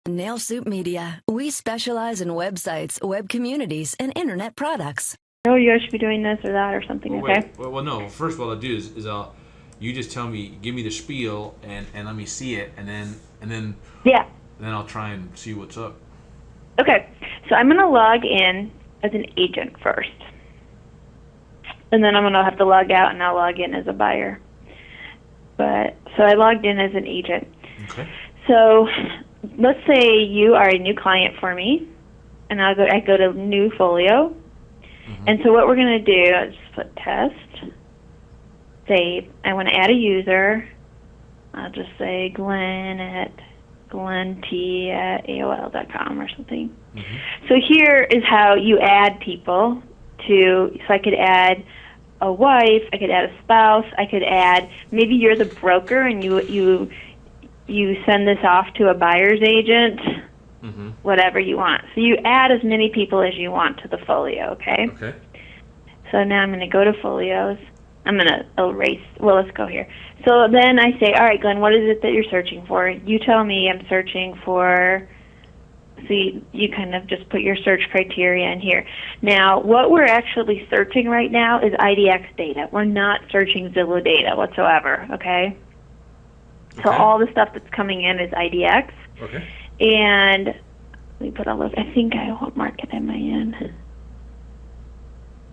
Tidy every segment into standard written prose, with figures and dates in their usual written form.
Nail Soup Media. We specialize in websites, web communities, and internet products. Oh, you guys should be doing this or that or something, Well, okay? Well, no. First, what I'll do is you just tell me, give me the spiel, and let me see it, and then I'll try and see what's up. Okay, so I'm going to log in as an agent first. And then I'm going to have to log out, and I'll log in as a buyer. So I logged in as an agent. Okay. So let's say you are a new client for me, and I go to New Folio. Mm-hmm. And so what we're going to do is put test, save. I want to add a user. I'll just say Glenn at glennt@aol.com or something. Mm-hmm. So here is how you add people so I could add a wife, I could add a spouse, I could add, maybe you're the broker and you send this off to a buyer's agent, mm-hmm. whatever you want. So you add as many people as you want to the folio, okay? Okay. So now I'm going to go to folios. I'm going to erase, well, let's go here. So then I say, all right, Glenn, what is it that you're searching for? You tell me. I'm searching for, so you kind of just put your search criteria in here. Now, what we're actually searching right now is IDX data. We're not searching Zillow data whatsoever, okay? So all the stuff that's coming in is IDX. Okay. And let me put all those, I think what market am I in?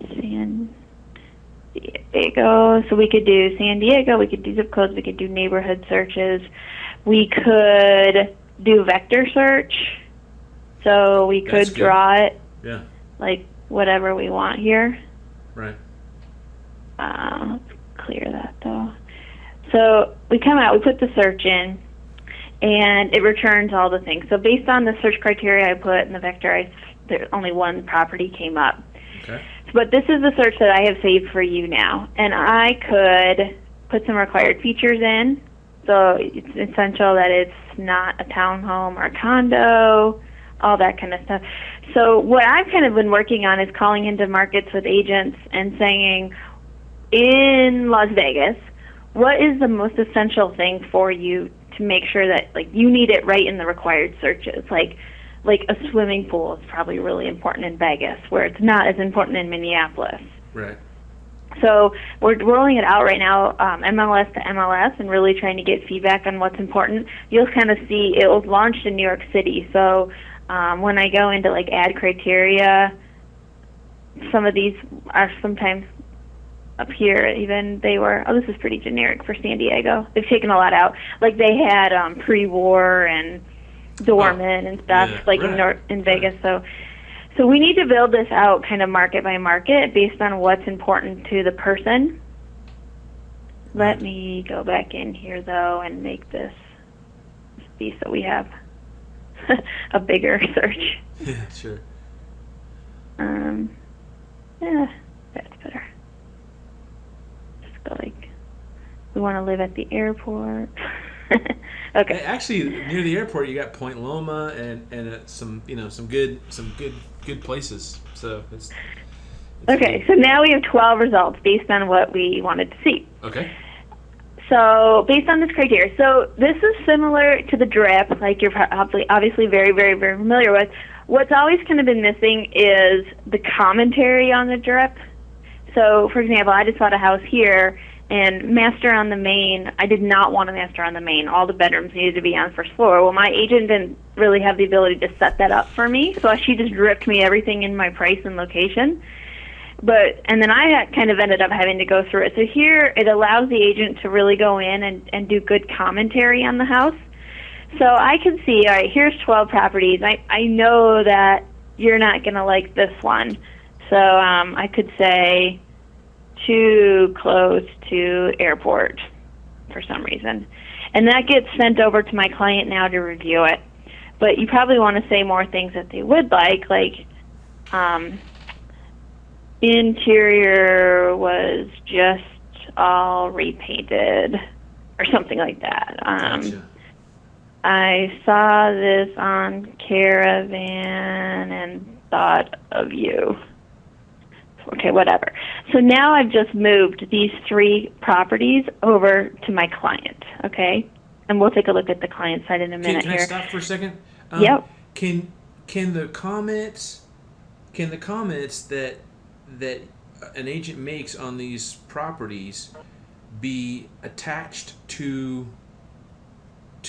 San Diego. So we could do San Diego, we could do zip codes, we could do neighborhood searches. We could do vector search. So we could draw it, like whatever we want here. Right. Let's clear that though. So we come out, we put the search in, and it returns all the things. So based on the search criteria I put in the vector, only one property came up. Okay. But this is the search that I have saved for you now. And I could put some required features in. So it's essential that it's not a townhome or a condo, all that kind of stuff. So what I've kind of been working on is calling into markets with agents and saying, in Las Vegas, what is the most essential thing for you to make sure that you need it right in the required searches? Like a swimming pool is probably really important in Vegas, where it's not as important in Minneapolis. Right. So we're rolling it out right now, MLS to MLS, and really trying to get feedback on what's important. You'll kind of see it was launched in New York City. So when I go into add criteria, some of these are sometimes up here. Even they were. Oh, this is pretty generic for San Diego. They've taken a lot out. They had pre-war and doorman and stuff in Vegas. So we need to build this out kind of market by market based on what's important to the person. Let me go back in here though and make this be so we have a bigger search. Yeah, sure. Yeah, that's better. Just go we want to live at the airport. Okay. Actually, near the airport, you got Point Loma and some good places. So it's okay. So now we have 12 results based on what we wanted to see. Okay. So based on this criteria, so this is similar to the drip, you're obviously very, very, very familiar with. What's always kind of been missing is the commentary on the drip. So, for example, I just bought a house here. And master on the main, I did not want a master on the main. All the bedrooms needed to be on the first floor. Well, my agent didn't really have the ability to set that up for me, so she just dripped me everything in my price and location. And then I kind of ended up having to go through it. So here it allows the agent to really go in and do good commentary on the house. So I can see, all right, here's 12 properties. I know that you're not going to like this one. So I could say, too close to airport for some reason. And that gets sent over to my client now to review it. But you probably want to say more things that they would like interior was just all repainted or something like that. Gotcha. I saw this on Caravan and thought of you. Okay, whatever. So now I've just moved these 3 properties over to my client, okay? And we'll take a look at the client side in a minute Can here. I stop for a second? Yep. Can the comments that an agent makes on these properties be attached to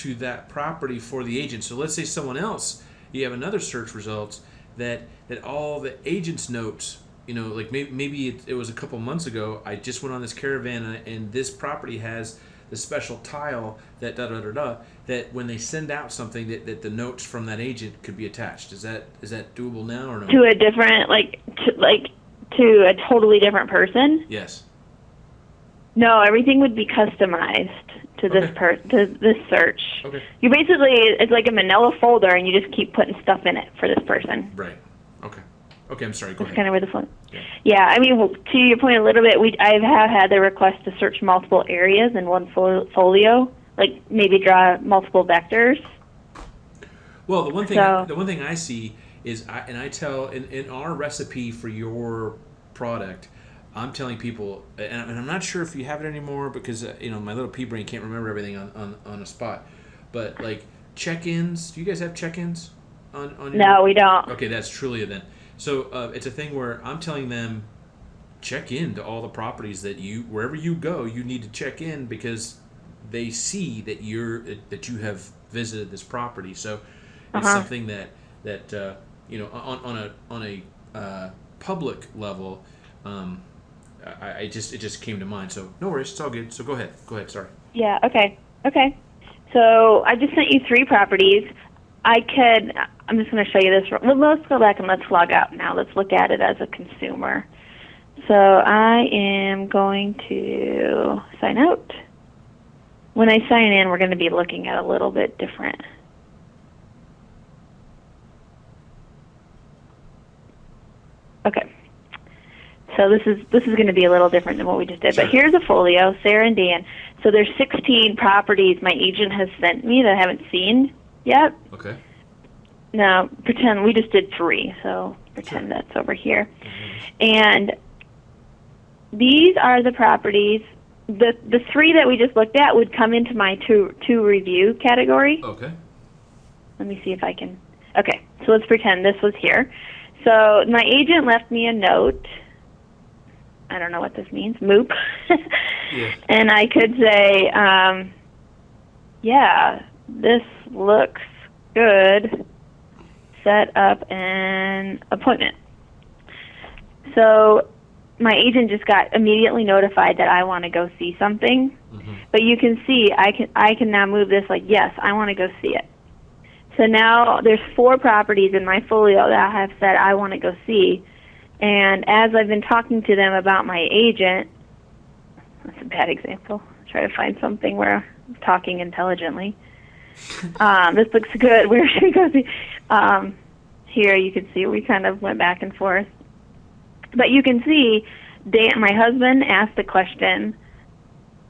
that property for the agent? So let's say someone else, you have another search results that all the agent's notes, like maybe it was a couple months ago, I just went on this caravan and this property has the special tile that that when they send out something that the notes from that agent could be attached. Is that doable now or no? To a different, to a totally different person? Yes. No, everything would be customized to this to this search. Okay. You basically, it's like a manila folder, and you just keep putting stuff in it for this person. Right. Okay. Okay, I'm sorry. Go ahead. That's kind of where this one. Yeah, I mean, to your point a little bit, I have had the request to search multiple areas in one folio, like maybe draw multiple vectors. Well, the one thing I see is, I tell in our recipe for your product, I'm telling people, and I'm not sure if you have it anymore because my little pea brain can't remember everything on a spot, but like check-ins. Do you guys have check-ins on your? No, we don't. Okay, that's truly it then. So it's a thing where I'm telling them, check in to all the properties wherever you go, you need to check in because they see that you have visited this property. So it's something that on a public level, it just came to mind. So no worries, it's all good. So go ahead. Sorry. Yeah. Okay. So I just sent you 3 properties. I'm just going to show you this. Well, let's go back and let's log out now. Let's look at it as a consumer. So I am going to sign out. When I sign in, we're going to be looking at a little bit different. Okay. So this is going to be a little different than what we just did. Sure. But here's a folio, Sarah and Dan. So there's 16 properties my agent has sent me that I haven't seen yet. Okay. Now, pretend we just did 3, so pretend that's over here. And these are the properties. The 3 that we just looked at would come into my to review category. Okay. Let me see if I can. Okay, so let's pretend this was here. So my agent left me a note. I don't know what this means. Moop. Yeah. And I could say, yeah, this looks good. Set up an appointment. So my agent just got immediately notified that I want to go see something. Mm-hmm. But you can see I can now move this like, yes, I want to go see it. So now there's 4 properties in my folio that I have said I want to go see. And as I've been talking to them about my agent, that's a bad example. Try to find something where I'm talking intelligently. This looks good. Where should we go see? Here you can see we kind of went back and forth. But you can see my husband asked a question.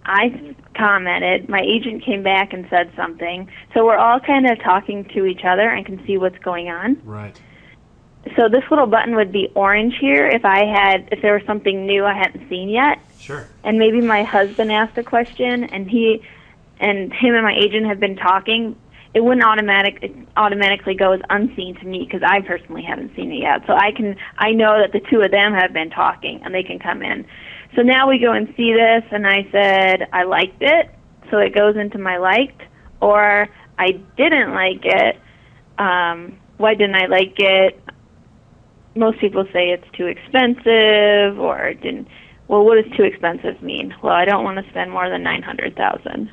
I commented. My agent came back and said something. So we're all kind of talking to each other and can see what's going on. Right. So this little button would be orange here if there was something new I hadn't seen yet. Sure. And maybe my husband asked a question and him and my agent have been talking. It wouldn't automatically go as unseen to me because I personally haven't seen it yet. So I know that the 2 of them have been talking and they can come in. So now we go and see this, and I said I liked it, so it goes into my liked, or I didn't like it. Why didn't I like it? Most people say it's too expensive, or it didn't. Well, what does too expensive mean? Well, I don't want to spend more than $900,000.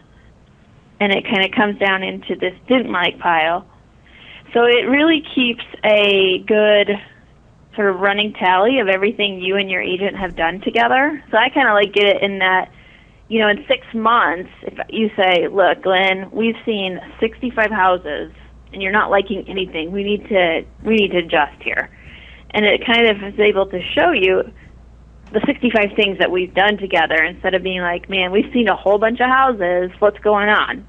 And it kind of comes down into this didn't like pile. So it really keeps a good sort of running tally of everything you and your agent have done together. So I kind of like get it in that, in 6 months, if you say, look, Glenn, we've seen 65 houses and you're not liking anything, we need to adjust here. And it kind of is able to show you the 65 things that we've done together instead of being like, man, we've seen a whole bunch of houses, what's going on?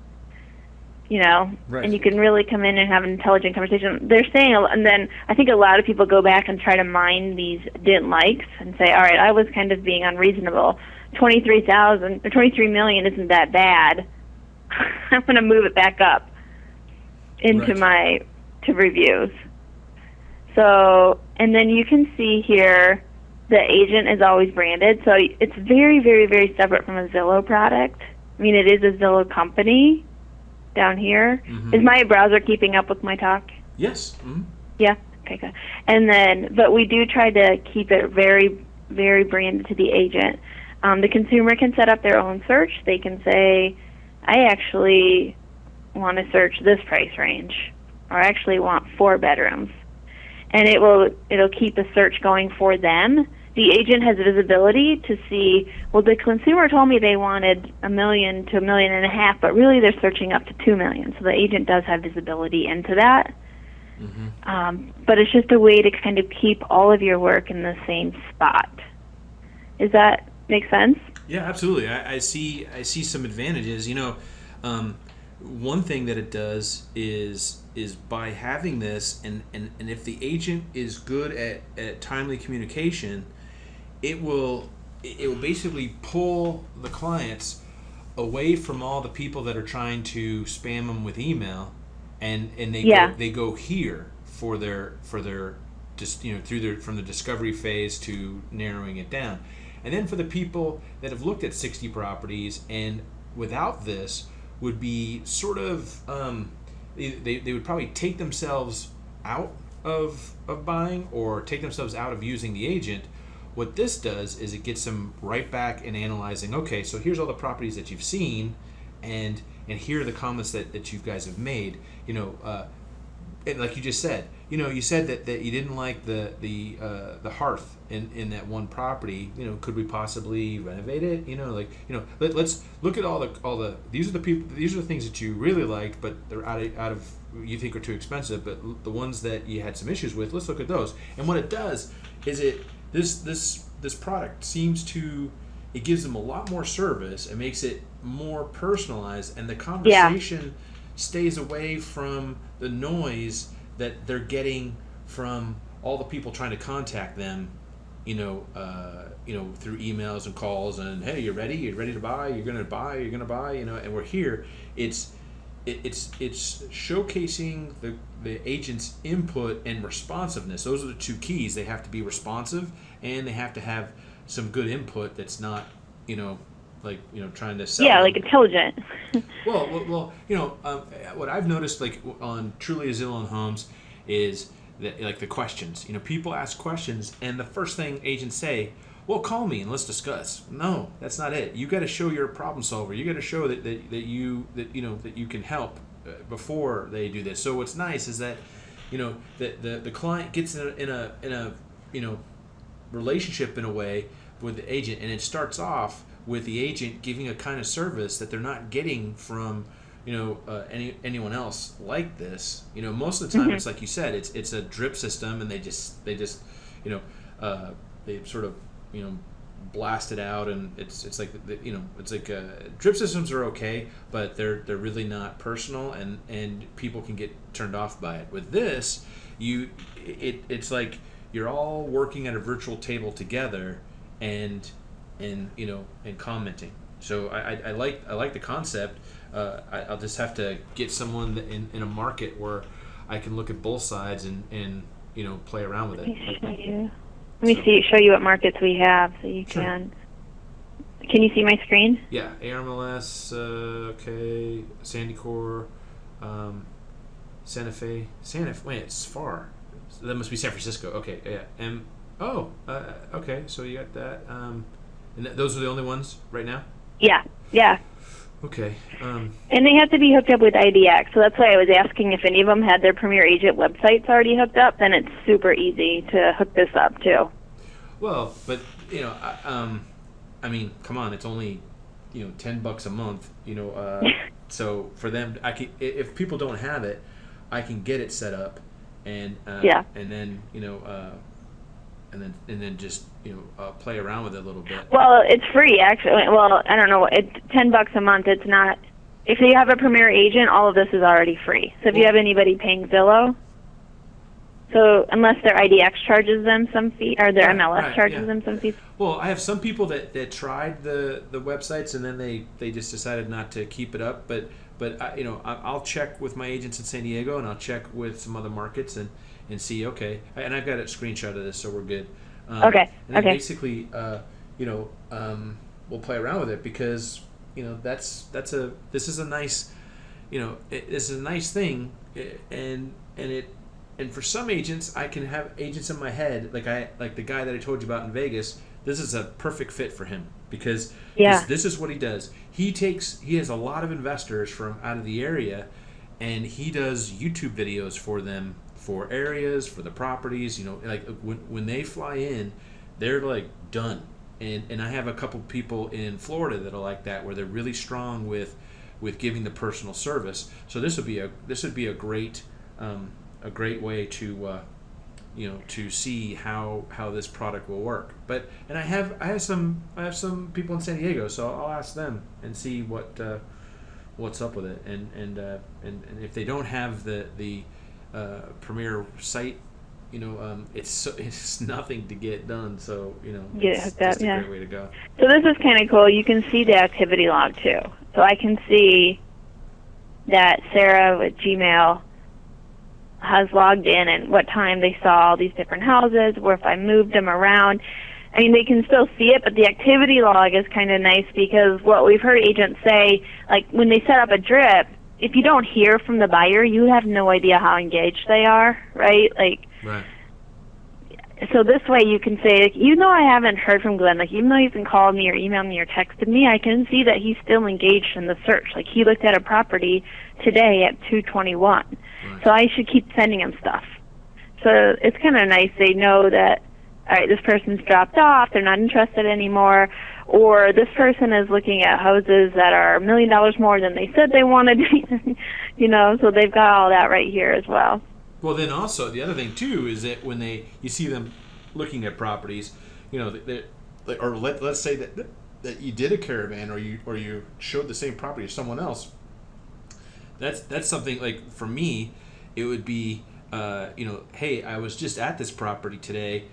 Right. And you can really come in and have an intelligent conversation. They're saying, and then I think a lot of people go back and try to mine these didn't likes and say, all right, I was kind of being unreasonable. 23,000 or 23 million isn't that bad. I'm going to move it back up into my to reviews. So, and then you can see here the agent is always branded. So it's very, very, very separate from a Zillow product. I mean, it is a Zillow company down here. Is my browser keeping up with my talk? Yes. Yeah. Okay, good. And then, but we do try to keep it very, very branded to the agent. The consumer can set up their own search. They can say, I actually want to search this price range, or I actually want 4 bedrooms. And it'll keep the search going for them. The agent has visibility to see, well, the consumer told me they wanted $1 million to $1.5 million, but really they're searching up to $2 million. So the agent does have visibility into that. But it's just a way to kind of keep all of your work in the same spot. Does that make sense? Yeah, absolutely. I see some advantages. One thing that it does is by having this, and if the agent is good at timely communication, it will basically pull the clients away from all the people that are trying to spam them with email, and they go here for their just from the discovery phase to narrowing it down. And then for the people that have looked at 60 properties and without this would be sort of they would probably take themselves out of buying or take themselves out of using the agent. What this does is it gets them right back and analyzing, okay, so here's all the properties that you've seen, and here are the comments that you guys have made. And like you just said, you said that you didn't like the hearth in that one property. Could we possibly renovate it? Let's look at all the these are the things that you really liked, but they're out of you think are too expensive. But the ones that you had some issues with, let's look at those. And what it does is this product seems to, it gives them a lot more service. It makes it more personalized, and the conversation stays away from the noise that they're getting from all the people trying to contact them, through emails and calls and, hey, you're ready to buy, you're gonna buy, and we're here. It's showcasing the agent's input and responsiveness. Those are the two keys. They have to be responsive, and they have to have some good input that's not, trying to sell. Yeah, like intelligent. Well, what I've noticed, like on Truly a Zillow Homes, is that like the questions. People ask questions, and the first thing agents say, "Well, call me and let's discuss." No, that's not it. You got to show you're a problem solver. You got to show that you can help before they do this. So what's nice is that the client gets in a relationship in a way with the agent, and it starts off with the agent giving a kind of service that they're not getting from anyone else like this. Most of the time it's like you said, it's a drip system, and they just they sort of blast it out, and it's like drip systems are okay, but they're really not personal, and people can get turned off by it. With this, it's like you're all working at a virtual table together, and commenting. So I like the concept. I'll just have to get someone in a market where I can look at both sides and play around with it. Let me show you what markets we have, so you can. Can you see my screen? Yeah, ARMLS, okay, Sandicor, Santa Fe. Wait, it's SFAR. So that must be San Francisco. Okay, yeah. Okay, so you got that. And those are the only ones right now? Yeah. Okay. And they have to be hooked up with IDX, so that's why I was asking if any of them had their Premier Agent websites already hooked up. Then it's super easy to hook this up too. Well, but I mean, come on, it's only $10 a month. So for them, if people don't have it, I can get it set up, and then and then just play around with it a little bit. Well, it's free actually. Well, I don't know. It's $10 a month. It's not. If you have a Premier Agent, all of this is already free. So if you have anybody paying Zillow, so unless their IDX charges them some fee, or their MLS charges them some fees. Well, I have some people that tried the websites, and then they just decided not to keep it up. But but I'll check with my agents in San Diego, and I'll check with some other markets and see. Okay, and I've got a screenshot of this, so we're good. Okay. And then basically, we'll play around with it, because this is a nice, it's a nice thing, and for some agents, I can have agents in my head, like the guy that I told you about in Vegas. This is a perfect fit for him, because this is what he does. He has a lot of investors from out of the area, and he does YouTube videos for them, for areas, for the properties. Like when they fly in, they're like done. And I have a couple people in Florida that are like that, where they're really strong with giving the personal service. So this would be a great way to to see how this product will work. And I have some people in San Diego, so I'll ask them and see what's up with it. And if they don't have the premier site, it's nothing to get done. So it's just a great way to go. So this is kind of cool. You can see the activity log too. So I can see that Sarah with Gmail has logged in and what time they saw all these different houses, or if I moved them around. I mean, they can still see it, but the activity log is kind of nice, because what we've heard agents say, like when they set up a drip, if you don't hear from the buyer, you have no idea how engaged they are, right? Right. So this way you can say, I haven't heard from Glenn, even though he's been called me or emailed me or texted me, I can see that he's still engaged in the search. Like, he looked at a property today at 2:21. Right. So I should keep sending him stuff. So it's kind of nice. They know that, all right, this person's dropped off, they're not interested anymore, or this person is looking at houses that are $1 million more than they said they wanted, so they've got all that right here as well. Well, then also the other thing too is that when you see them looking at properties, or let's say that you did a caravan, or you showed the same property to someone else. That's something, like, for me, it would be hey, I was just at this property today.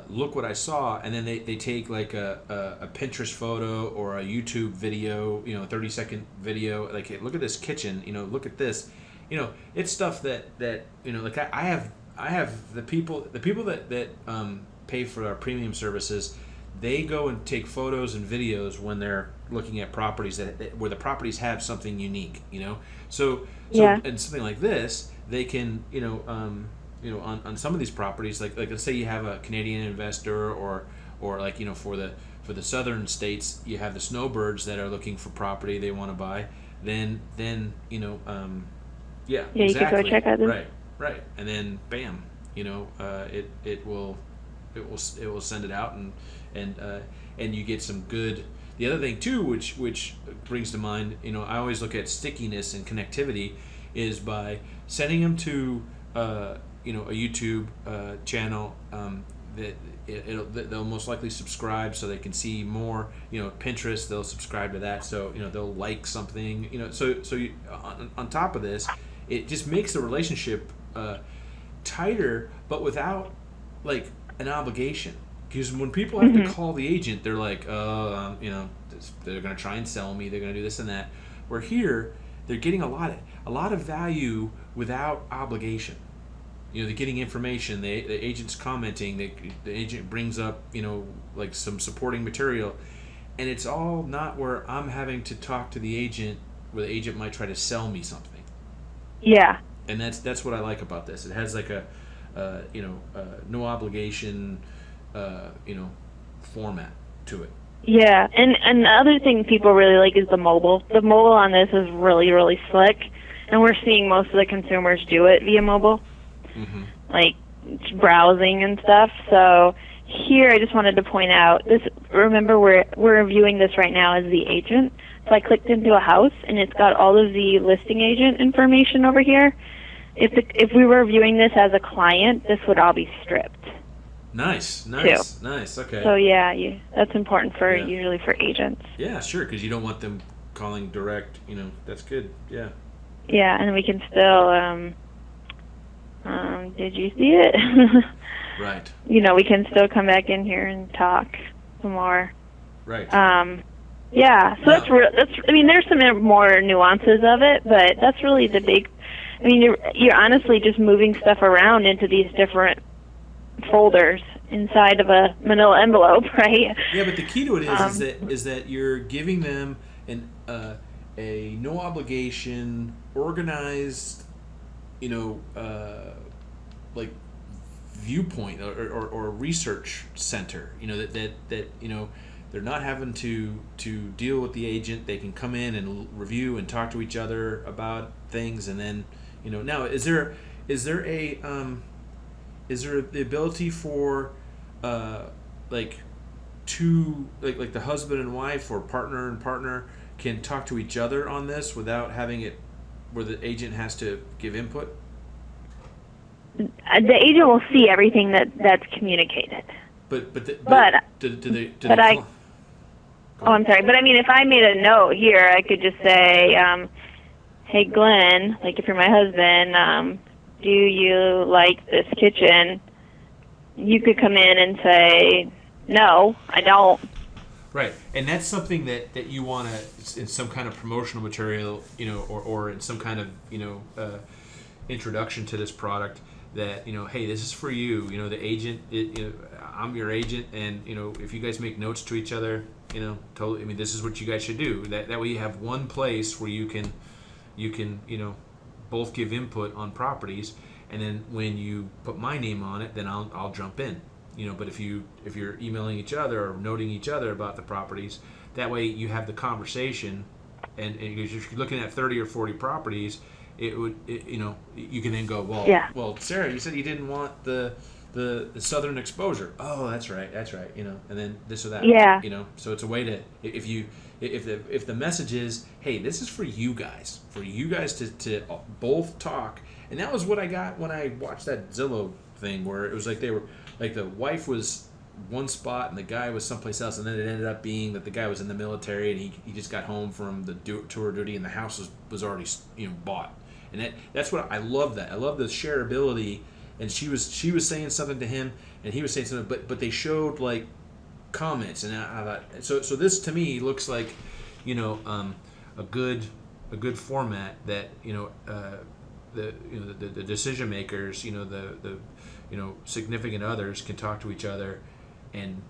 Look what I saw, and then they take like a Pinterest photo or a YouTube video, 30-second video. Like, hey, look at this kitchen. Look at this. It's stuff that like I have the people that pay for our premium services. They go and take photos and videos when they're looking at properties where the properties have something unique. So and something like this, they can on some of these properties, like let's say you have a Canadian investor, or like for the southern states, you have the snowbirds that are looking for property they want to buy. Then exactly. You can go check out this. Right, and then bam, it will send it out, and you get some good. The other thing too, which brings to mind, I always look at stickiness and connectivity, is by sending them to a YouTube channel that they'll most likely subscribe, so they can see more. Pinterest, they'll subscribe to that, so they'll like something. So on top of this, it just makes the relationship tighter, but without like an obligation. Because when people have to call the agent, they're like, they're going to try and sell me. They're going to do this and that. Where here, they're getting a lot of value without obligation. They're getting information. The agent's commenting. The agent brings up, like some supporting material, and it's all not where I'm having to talk to the agent, where the agent might try to sell me something. Yeah. And that's what I like about this. It has like a no obligation, format to it. Yeah, and the other thing people really like is the mobile. The mobile on this is really, really slick, and we're seeing most of the consumers do it via mobile, like browsing and stuff. So here, I just wanted to point out this. Remember, we're reviewing this right now as the agent. So I clicked into a house, and it's got all of the listing agent information over here. If we were viewing this as a client, this would all be stripped. Nice. Okay. So that's important for usually for agents. Yeah, sure, because you don't want them calling direct. That's good. Yeah. Yeah, and we can still. Did you see it? Right. We can still come back in here and talk some more. Right. Yeah, so that's. I mean, there's some more nuances of it, but that's really the big. I mean, you're honestly just moving stuff around into these different folders inside of a manila envelope, right? Yeah, but the key to it is that you're giving them a no obligation, organized, like viewpoint or research center. That they're not having to deal with the agent. They can come in and review and talk to each other about things, and then now is there the ability for like two like the husband and wife or partner and partner can talk to each other on this without having it where the agent has to give input? The agent will see everything that's communicated. I'm sorry, but I mean, if I made a note here, I could just say, "Hey, Glenn, like if you're my husband, do you like this kitchen?" You could come in and say, "No, I don't." Right, and that's something that you want to, in some kind of promotional material, or in some kind of, introduction to this product, that, hey, this is for you, the agent, I'm your agent, and, if you guys make notes to each other, totally, I mean, this is what you guys should do. That way you have one place where you can, both give input on properties, and then when you put my name on it, then I'll jump in. But if you're emailing each other or noting each other about the properties, that way you have the conversation, and if you're looking at 30 or 40 properties, you can then go, well, Sarah, you said you didn't want the southern exposure. Oh, that's right, and then this or that. Yeah. So it's a way to, if the message is, hey, this is for you guys to both talk. And that was what I got when I watched that Zillow thing, where it was like they were like the wife was one spot and the guy was someplace else, and then it ended up being that the guy was in the military and he just got home from the tour duty and the house was already bought. And that's what I love. That I love the shareability. And she was saying something to him and he was saying something, but they showed like comments, and I thought so this to me looks like a good format that the decision makers, the significant others can talk to each other and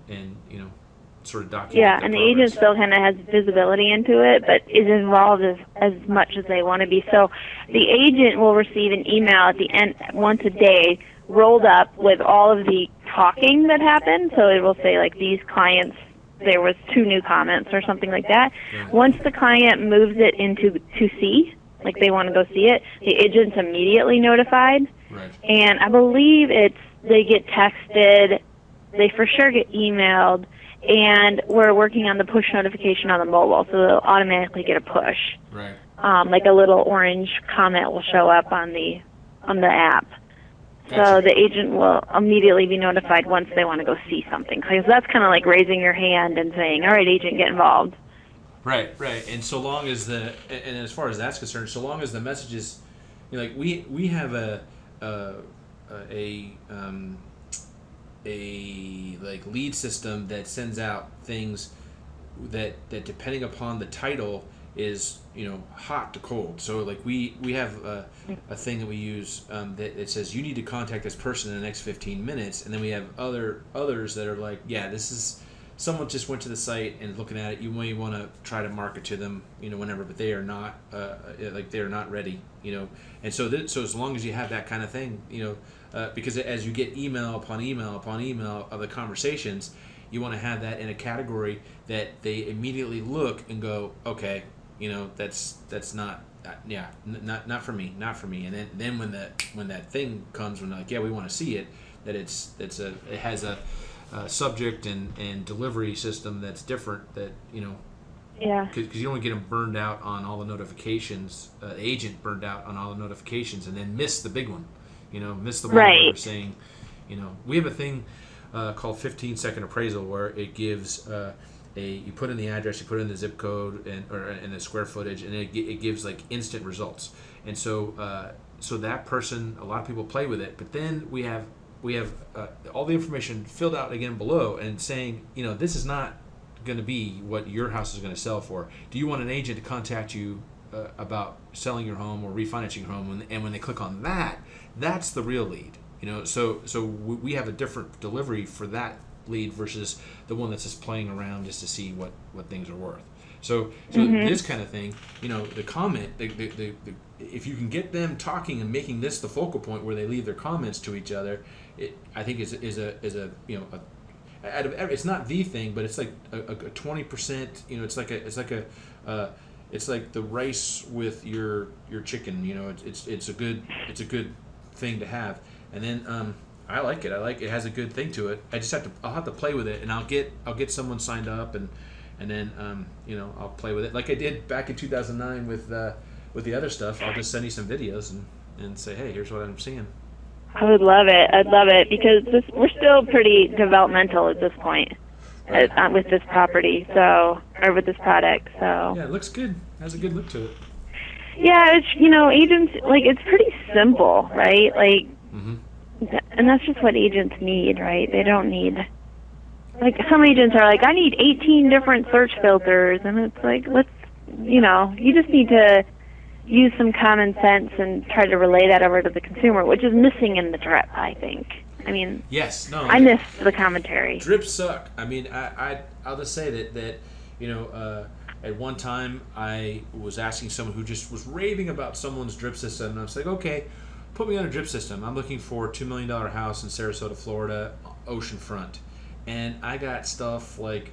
sort of document. Yeah, and the agent still kind of has visibility into it, but is involved as much as they want to be. So the agent will receive an email at the end once a day, rolled up with all of the talking that happened. So it will say like these clients, there was 2 new comments or something like that. Right. Once the client moves it into to see, like they want to go see it, the agent's immediately notified. Right. And I believe they get texted, they for sure get emailed, and we're working on the push notification on the mobile, so they'll automatically get a push. Right. Like a little orange comment will show up on the app. Gotcha. So the agent will immediately be notified once they want to go see something, because that's kind of like raising your hand and saying, "All right, agent, get involved." Right. And so long as and as far as that's concerned, so long as the message is, like we have a like lead system that sends out things that depending upon the title is hot to cold. So like we have a thing that we use that it says you need to contact this person in the next 15 minutes, and then we have others that are like, yeah, this is someone just went to the site and looking at it. You may want to try to market to them, whenever, but they are not they are not ready, And so so as long as you have that kind of thing, because as you get email upon email upon email of the conversations, you want to have that in a category that they immediately look and go, okay, that's not not for me, and then when that thing comes, when they're like, yeah, we want to see it, that it has a subject and delivery system that's different, that Yeah. Because you don't want to get them burned out on all the notifications, agent burned out on all the notifications, and then miss the big one. Miss the one where we're saying, we have a thing called 15-second appraisal, where it gives you put in the address, you put in the zip code and the square footage, and it gives like instant results. And so that person, a lot of people play with it, but then we have all the information filled out again below and saying, this is not going to be what your house is going to sell for? Do you want an agent to contact you about selling your home or refinancing your home? And when they click on that, that's the real lead. So we have a different delivery for that lead versus the one that's just playing around just to see what things are worth. So this kind of thing, the comment, if you can get them talking and making this the focal point where they leave their comments to each other, I think is a it's not the thing, but it's like a 20%. It's like the rice with your chicken. It's a good thing to have. And then I like it. It has a good thing to it. I'll have to play with it, and I'll get someone signed up, and then I'll play with it like I did back in 2009 with the other stuff. I'll just send you some videos and say, hey, here's what I'm seeing. I would love it. I'd love it because we're still pretty developmental at this point with this property, or with this product. So yeah, it looks good. It has a good look to it. Yeah, it's agents it's pretty simple, right? And that's just what agents need, right? They don't need some agents are I need 18 different search filters, and it's you just need to use some common sense and try to relay that over to the consumer, which is missing in the drip, I think. I mean, yes, no, I miss the commentary. Drips suck. I mean, I'll just say that at one time I was asking someone who just was raving about someone's drip system, and I was like, okay, put me on a drip system. I'm looking for a $2 million house in Sarasota, Florida, oceanfront, and I got stuff like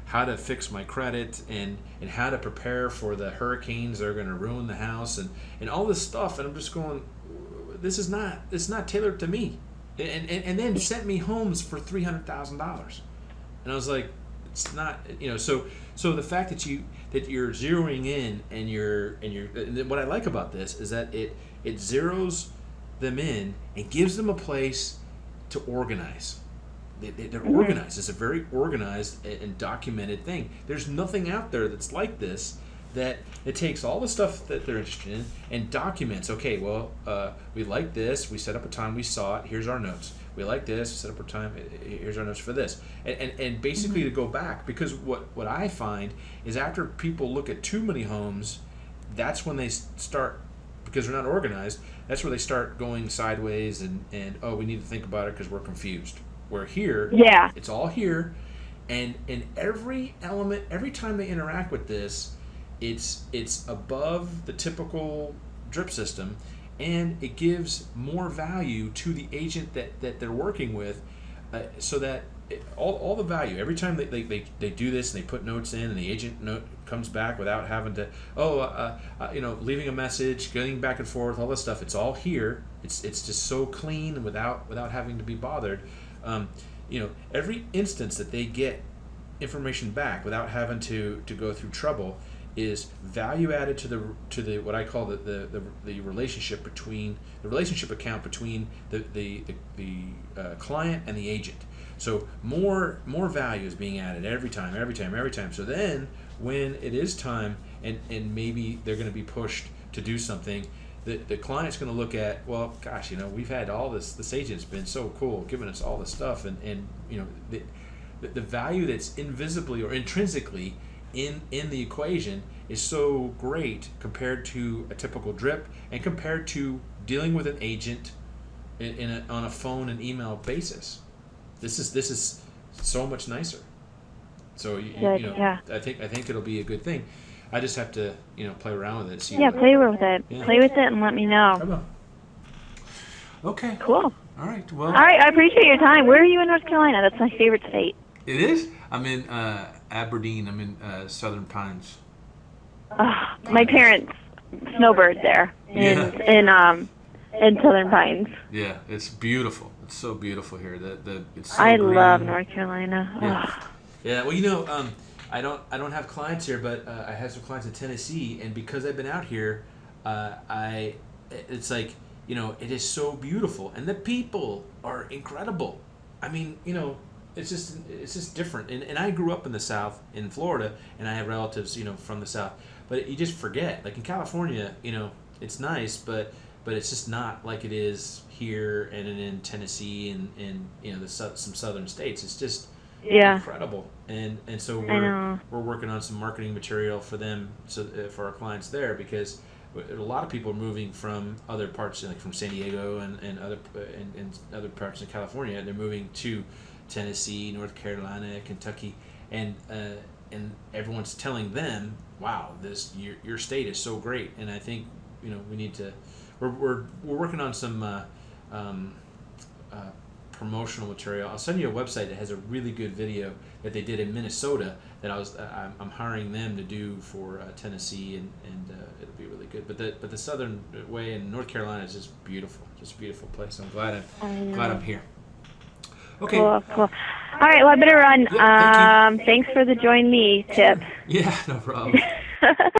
how to fix my credit and how to prepare for the hurricanes that are going to ruin the house and all this stuff, and I'm just going, it's not tailored to me, and then sent me homes for $300,000, and I was like, it's not, so the fact that you're zeroing in and what I like about this is that it zeroes them in and gives them a place to organize. They're organized. It's a very organized and documented thing. There's nothing out there that's like this, that it takes all the stuff that they're interested in and documents. Okay, well, we like this. We set up a time. We saw it. Here's our notes. We like this. Set up a time. Here's our notes for this. And basically to go back, because what I find is after people look at too many homes, that's when they start, because they're not organized, that's where they start going sideways and we need to think about it because we're confused. Where here, it's all here, and in every element, every time they interact with this, it's above the typical drip system, and it gives more value to the agent that they're working with, so that all the value, every time they do this and they put notes in and the agent comes back without having to leaving a message, going back and forth, all this stuff, it's all here. It's just so clean without having to be bothered. Every instance that they get information back without having to go through trouble is value added to the what I call the relationship account between the client and the agent. So more value is being added every time. So then when it is time and maybe they're going to be pushed to do something, the client's going to look at, well, gosh, we've had all this agent's been so cool, giving us all this stuff, and the value that's invisibly or intrinsically in the equation is so great compared to a typical drip and compared to dealing with an agent on a phone and email basis. This is so much nicer. So I think it'll be a good thing. I just have to, play around with it. See play with it. Yeah. Play with it and let me know. I will. Okay. Cool. All right. Well. All right. I appreciate your time. Where are you in North Carolina? That's my favorite state. It is? I'm in Aberdeen. I'm in Southern Pines. My parents snowbird there in Southern Pines. Yeah, it's beautiful. It's so beautiful here. It's so I green. love North Carolina. Yeah. Yeah. Well, I don't have clients here, but I have some clients in Tennessee, and because I've been out here, it's like, it is so beautiful, and the people are incredible. I mean, it's just different. And I grew up in the South, in Florida, and I have relatives, from the South. But you just forget, like in California, it's nice, but it's just not like it is here and in Tennessee and some southern states. It's just Yeah. incredible. And so I know. we're working on some marketing material for them, so for our clients there, because a lot of people are moving from other parts, like from San Diego and other parts of California. They're moving to Tennessee, North Carolina, Kentucky, and everyone's telling them, "Wow, your state is so great." And I think we need to. We're working on some promotional material. I'll send you a website that has a really good video that they did in Minnesota that I'm hiring them to do for Tennessee, and it'll be really good. But the southern way in North Carolina is just a beautiful place. I'm glad I'm here. Okay. Cool. All right. Well, I better run. Yeah, thank you. Thanks for the join me tip. Yeah, no problem.